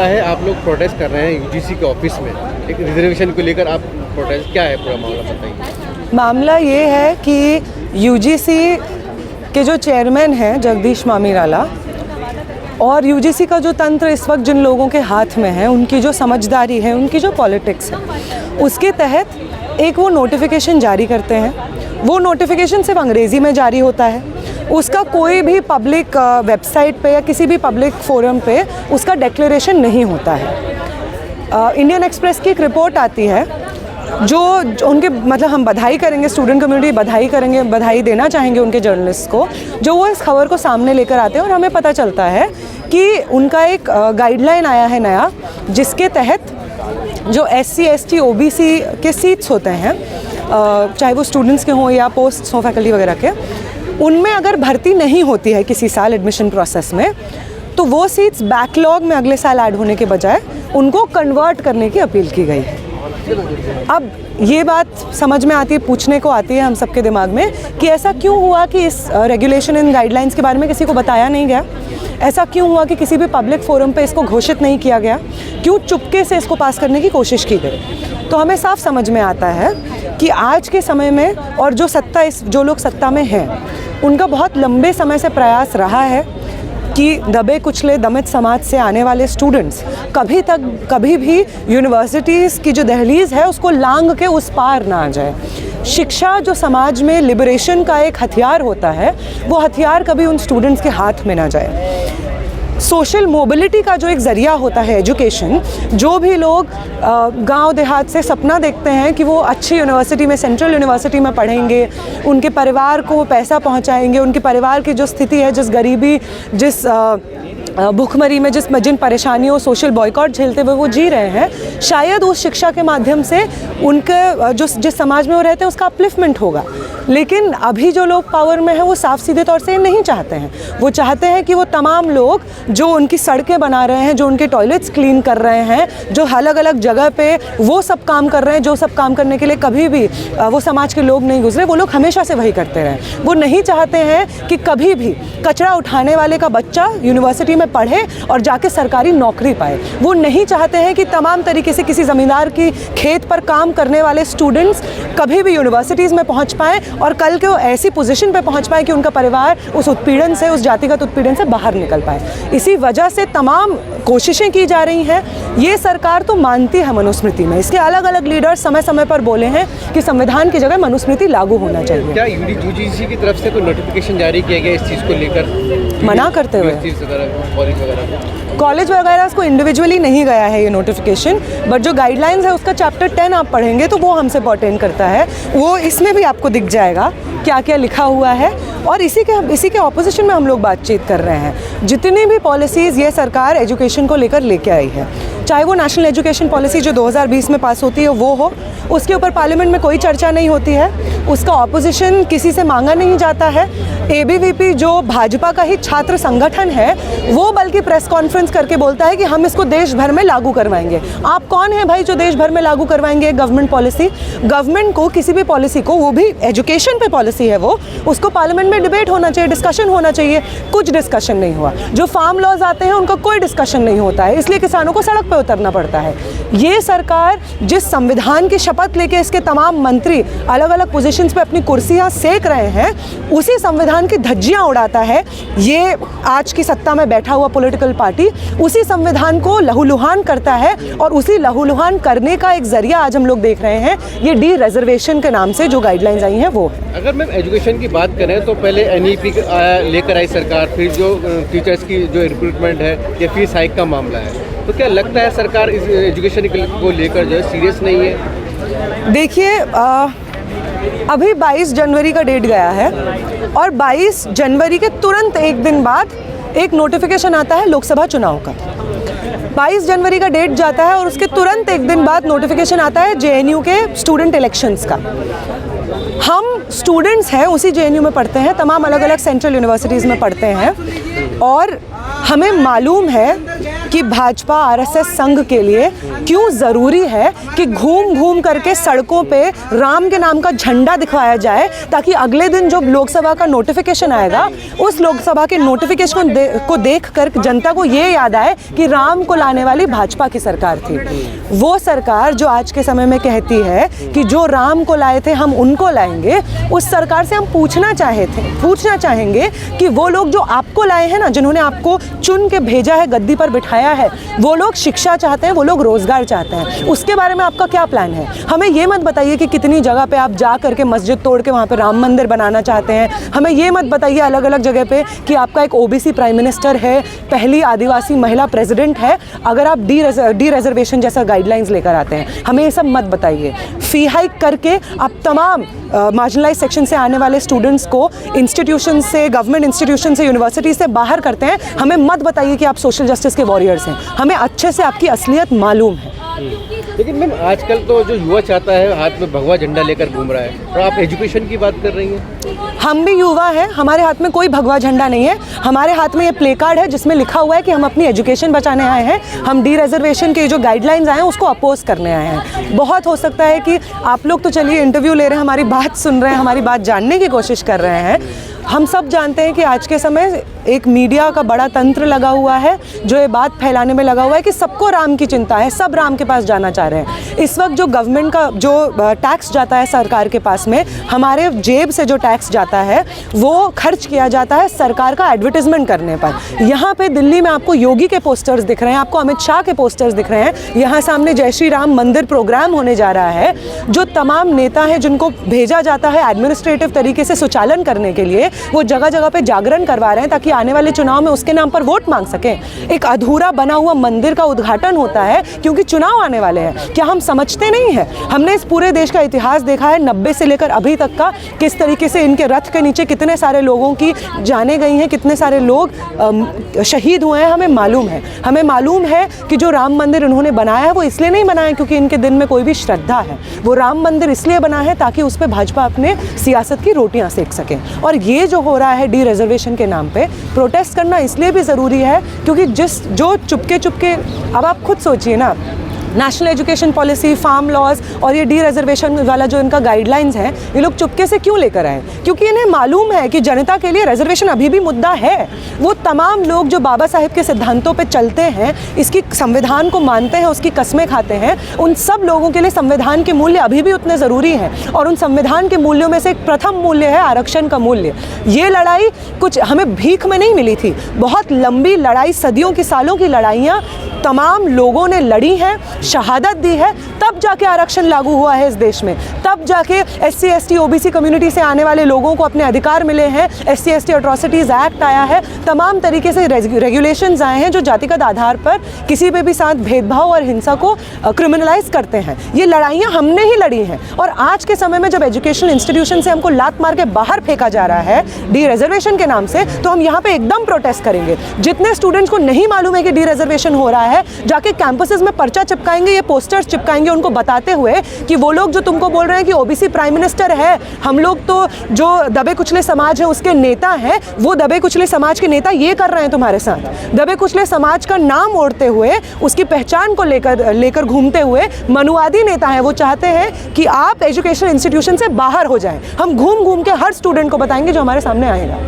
मामला है, आप लोग प्रोटेस्ट कर रहे हैं यूजीसी के ऑफिस में एक रिजर्वेशन को लेकर, आप प्रोटेस्ट क्या है पूरा मामला बताइए। मामला ये है कि यूजीसी के जो चेयरमैन हैं जगदीश मामीराला और यूजीसी का जो तंत्र इस वक्त जिन लोगों के हाथ में है, उनकी जो समझदारी है, उनकी जो पॉलिटिक्स है, उसके तहत एक वो नोटिफिकेशन जारी करते हैं। वो नोटिफिकेशन सिर्फ अंग्रेज़ी में जारी होता है, उसका कोई भी पब्लिक वेबसाइट पे या किसी भी पब्लिक फोरम पे उसका डिक्लेरेशन नहीं होता है। इंडियन एक्सप्रेस की एक रिपोर्ट आती है जो उनके मतलब हम बधाई करेंगे, स्टूडेंट कम्युनिटी बधाई करेंगे, बधाई देना चाहेंगे उनके जर्नलिस्ट को जो वो इस खबर को सामने लेकर आते हैं। और हमें पता चलता है कि उनका एक गाइडलाइन आया है नया, जिसके तहत जो SC ST OBC के सीट्स होते हैं, चाहे वो स्टूडेंट्स के हों या पोस्ट हों फैकल्टी वगैरह के, उनमें अगर भर्ती नहीं होती है किसी साल एडमिशन प्रोसेस में, तो वो सीट्स बैकलॉग में अगले साल ऐड होने के बजाय उनको कन्वर्ट करने की अपील की गई है। अब ये बात समझ में आती है, पूछने को आती है हम सबके दिमाग में कि ऐसा क्यों हुआ कि इस रेगुलेशन एंड गाइडलाइंस के बारे में किसी को बताया नहीं गया, ऐसा क्यों हुआ कि किसी भी पब्लिक फोरम पे इसको घोषित नहीं किया गया, क्यों चुपके से इसको पास करने की कोशिश की गई। तो हमें साफ समझ में आता है कि आज के समय में और जो लोग सत्ता में हैं, उनका बहुत लंबे समय से प्रयास रहा है कि दबे कुचले दमित समाज से आने वाले स्टूडेंट्स कभी भी यूनिवर्सिटीज़ की जो दहलीज़ है उसको लांघ के उस पार ना आ जाए। शिक्षा जो समाज में लिबरेशन का एक हथियार होता है, वो हथियार कभी उन स्टूडेंट्स के हाथ में ना जाए। सोशल मोबिलिटी का जो एक ज़रिया होता है एजुकेशन, जो भी लोग गांव देहात से सपना देखते हैं कि वो अच्छी यूनिवर्सिटी में, सेंट्रल यूनिवर्सिटी में पढ़ेंगे, उनके परिवार को पैसा पहुंचाएंगे, उनके परिवार की जो स्थिति है, जिस गरीबी, जिस भूखमरी में, जिन परेशानियों, सोशल बॉयकॉट झेलते हुए वो जी रहे हैं, शायद उस शिक्षा के माध्यम से उनके जिस समाज में वो रहते हैं उसका अपलिफ्टमेंट होगा। लेकिन अभी जो लोग पावर में हैं वो साफ सीधे तौर से नहीं चाहते हैं। वो चाहते हैं कि वो तमाम लोग जो उनकी सड़कें बना रहे हैं, जो उनके टॉयलेट्स क्लीन कर रहे हैं, जो अलग अलग जगह पे वो सब काम कर रहे हैं, जो सब काम करने के लिए कभी भी वो समाज के लोग नहीं गुजरे, वो लोग हमेशा से वही करते रहें। वो नहीं चाहते हैं कि कभी भी कचरा उठाने वाले का बच्चा यूनिवर्सिटी में पढ़े और जाके सरकारी नौकरी पाए। वो नहीं चाहते हैं कि तमाम तरीके से किसी ज़मींदार की खेत पर काम करने वाले स्टूडेंट्स कभी भी यूनिवर्सिटीज़ में पहुँच पाएँ और कल के वो ऐसी पोजीशन पे पहुंच पाए कि उनका परिवार उस उत्पीड़न से, उस जातिगत उत्पीड़न से बाहर निकल पाए। इसी वजह से तमाम कोशिशें की जा रही हैं। ये सरकार तो मानती है मनुस्मृति में, इसके अलग अलग लीडर समय समय पर बोले हैं कि संविधान की जगह मनुस्मृति लागू होना चाहिए। क्या यूजीसी की तरफ से कोई नोटिफिकेशन जारी किया गया इस चीज़ को लेकर, मना करते हुए? कॉलेज वगैरह को इंडिविजुअली नहीं गया है ये नोटिफिकेशन, बट जो गाइडलाइंस है उसका चैप्टर 10 आप पढ़ेंगे तो वो हमसे पर्टेन करता है। वो इसमें भी आपको दिख जाएगा क्या क्या लिखा हुआ है, और इसी के ऑपोजिशन में हम लोग बातचीत कर रहे हैं। जितनी भी पॉलिसीज़ ये सरकार एजुकेशन को लेकर लेके आई है, चाहे वो नेशनल एजुकेशन पॉलिसी जो 2020 में पास होती है वो हो, उसके ऊपर पार्लियामेंट में कोई चर्चा नहीं होती है, उसका ऑपोजिशन किसी से मांगा नहीं जाता है। ABVP जो भाजपा का ही छात्र संगठन है, वो बल्कि प्रेस कॉन्फ्रेंस करके बोलता है कि हम इसको देश भर में लागू करवाएंगे। आप कौन है भाई जो देश भर में लागू करवाएंगे गवर्नमेंट पॉलिसी? गवर्नमेंट को किसी भी पॉलिसी को, वो भी एजुकेशन पे पॉलिसी है वो, उसको पार्लियामेंट में डिबेट होना चाहिए, डिस्कशन होना चाहिए। कुछ डिस्कशन नहीं हुआ। जो फार्म लॉज आते हैं उनका कोई डिस्कशन नहीं होता है, इसलिए किसानों को सड़क पे उतरना पड़ता है। ये सरकार जिस संविधान की शपथ लेके इसके तमाम मंत्री अलग अलग पोजीशंस पे अपनी कुर्सियां सेक रहे हैं, उसी संविधान की धज्जियां उड़ाता है ये आज की सत्ता में बैठा हुआ पॉलिटिकल पार्टी। उसी संविधान को लहूलुहान करता है, और उसी लहूलुहान करने का एक जरिया आज हम लोग देख रहे हैं, ये डी रिजर्वेशन के नाम से जो गाइडलाइंस आई हैं वो है। अगर मैम एजुकेशन की बात करें तो पहले NEP लेकर आई सरकार, फिर जो टीचर्स की जो रिक्रूटमेंट है, ये फीस हाइक का मामला है, तो क्या लगता है सरकार इस एजुकेशन को लेकर जो है सीरियस नहीं है? देखिए, अभी 22 जनवरी का डेट गया है और 22 जनवरी के तुरंत एक दिन बाद एक नोटिफिकेशन आता है लोकसभा चुनाव का। 22 जनवरी का डेट जाता है और उसके तुरंत एक दिन बाद नोटिफिकेशन आता है JNU के स्टूडेंट इलेक्शंस का। हम स्टूडेंट्स हैं, उसी JNU में पढ़ते हैं, तमाम अलग अलग सेंट्रल यूनिवर्सिटीज़ में पढ़ते हैं, और हमें मालूम है कि भाजपा आरएसएस संघ के लिए क्यों ज़रूरी है कि घूम घूम करके सड़कों पे राम के नाम का झंडा दिखवाया जाए, ताकि अगले दिन जो लोकसभा का नोटिफिकेशन आएगा उस लोकसभा के नोटिफिकेशन को देख कर जनता को ये याद आए कि राम को लाने वाली भाजपा की सरकार थी। वो सरकार जो आज के समय में कहती है कि जो राम को लाए थे हम उनको लाएंगे, उस सरकार से हम पूछना चाहेंगे कि वो लोग जो आपको लाए हैं ना, जिन्होंने आपको चुन के भेजा है, गद्दी पर बिठाया है, वो लोग शिक्षा चाहते हैं, वो लोग रोजगार चाहते हैं, उसके बारे में आपका क्या प्लान है? हमें ये मत बताइए कि कितनी जगह पे आप जा करके मस्जिद तोड़ के वहाँ पे राम मंदिर बनाना चाहते हैं। हमें ये मत बताइए अलग अलग जगह पे कि आपका एक ओबीसी प्राइम मिनिस्टर है, पहली आदिवासी महिला प्रेसिडेंट है, अगर आप डी रिजर्वेशन जैसा गाइडलाइंस लेकर आते हैं। हमें ये सब मत बताइए। फी हाइक करके आप तमाम मार्जिनलाइज सेक्शन से आने वाले स्टूडेंट्स को इंस्टीट्यूशन से, गवर्नमेंट इंस्टीट्यूशन से, यूनिवर्सिटी से बाहर करते हैं। हमें मत बताइए कि आप सोशल जस्टिस के वॉरियर्स हैं। हमें अच्छे से आपकी असलियत मालूम है। लेकिन मैम आजकल तो जो युवा चाहता है हाथ में भगवा झंडा लेकर घूम रहा है, और आप एजुकेशन की बात कर रही हैं। हम भी युवा हैं, हमारे हाथ में कोई भगवा झंडा नहीं है। हमारे हाथ में ये प्ले कार्ड है जिसमें लिखा हुआ है कि हम अपनी एजुकेशन बचाने आए हैं, हम डी रिजर्वेशन के जो गाइडलाइंस आए हैं उसको अपोज करने आए हैं। बहुत हो सकता है कि आप लोग तो चलिए इंटरव्यू ले रहे हैं, हमारी बात सुन रहे हैं, हमारी बात जानने की कोशिश कर रहे हैं। हम सब जानते हैं कि आज के समय एक मीडिया का बड़ा तंत्र लगा हुआ है जो ये बात फैलाने में लगा हुआ है कि सबको राम की चिंता है, सब राम के पास जाना चाह रहे हैं। इस वक्त जो गवर्नमेंट का जो टैक्स जाता है सरकार के पास में, हमारे जेब से जो टैक्स जाता है वो खर्च किया जाता है सरकार का एडवर्टाइजमेंट करने पर। यहाँ पे दिल्ली में आपको योगी के पोस्टर्स दिख रहे हैं, आपको अमित शाह के पोस्टर्स दिख रहे हैं, यहाँ सामने जय श्री राम मंदिर प्रोग्राम होने जा रहा है। जो तमाम नेता हैं जिनको भेजा जाता है एडमिनिस्ट्रेटिव तरीके से सुचालन करने के लिए, वो जगह जगह पे जागरण करवा रहे हैं ताकि आने वाले चुनाव में उसके नाम पर वोट मांग सकें। एक अधूरा बना हुआ मंदिर का उद्घाटन होता है क्योंकि चुनाव आने वाले हैं। क्या हम समझते नहीं हैं? हमने इस पूरे देश का इतिहास देखा है 90 से लेकर अभी तक का, किस तरीके से इनके रथ के नीचे कितने सारे लोगों की जाने गई हैं, कितने सारे लोग शहीद हुए हैं। हमें मालूम है कि जो राम मंदिर उन्होंने बनाया है वो इसलिए नहीं बनाया क्योंकि इनके दिन में कोई भी श्रद्धा है। वो राम मंदिर इसलिए बना है ताकि उस पर भाजपा अपने सियासत की रोटियां सेक सके। और ये जो हो रहा है डी रिजर्वेशन के नाम पे, प्रोटेस्ट करना इसलिए भी ज़रूरी है क्योंकि जो चुपके अब आप खुद सोचिए ना, national education policy, farm laws और ये डी रिजर्वेशन वाला जो इनका गाइडलाइंस है, ये लोग चुपके से क्यों लेकर आए? क्योंकि इन्हें मालूम है कि जनता के लिए रिजर्वेशन अभी भी मुद्दा है। वो तमाम लोग जो बाबा साहेब के सिद्धांतों पे चलते हैं, इसकी संविधान को मानते हैं, उसकी कसमें खाते हैं, उन सब लोगों के लिए संविधान के मूल्य अभी भी उतने ज़रूरी हैं। और उन संविधान के मूल्यों में से एक प्रथम मूल्य है आरक्षण का मूल्य। ये लड़ाई कुछ हमें भीख में नहीं मिली थी, बहुत लंबी लड़ाई, सदियों की, सालों की लड़ाइयाँ तमाम लोगों ने लड़ी हैं, शहादत दी है, तब जाके आरक्षण लागू हुआ है इस देश में। तब जाके SC ST OBC कम्युनिटी से आने वाले लोगों को अपने अधिकार मिले हैं। SC ST एट्रॉसिटीज़ एक्ट आया है, तमाम तरीके से रेगुलेशंस आए हैं जो जातिगत आधार पर किसी पे भी साथ भेदभाव और हिंसा को क्रिमिनलाइज करते हैं। ये लड़ाइयाँ हमने ही लड़ी हैं। और आज के समय में जब एजुकेशनल इंस्टीट्यूशन से हमको लात मार के बाहर फेंका जा रहा है डी रिजर्वेशन के नाम से, तो हम यहाँ पे एकदम प्रोटेस्ट करेंगे। जितने स्टूडेंट्स को नहीं मालूम है कि डी रिजर्वेशन हो रहा है, जाके कैंपसेस में पर्चा चिपकाएंगे, ये पोस्टर्स चिपकाएंगे उनको बताते हुए कि वो लोग जो तुमको बोल रहे हैं कि ओबीसी प्राइम मिनिस्टर है, हम लोग तो जो दबे कुचले समाज है उसके नेता हैं, वो दबे कुचले समाज के नेता ये कर रहे हैं तुम्हारे साथ। दबे कुचले समाज का नाम ओढ़ते हुए, उसकी पहचान को लेकर घूमते हुए मनुवादी नेता हैं। वो चाहते हैं कि आप एजुकेशन इंस्टीट्यूशन से बाहर हो जाएं। हम घूम घूम के हर स्टूडेंट को बताएंगे जो हमारे सामने आएगा।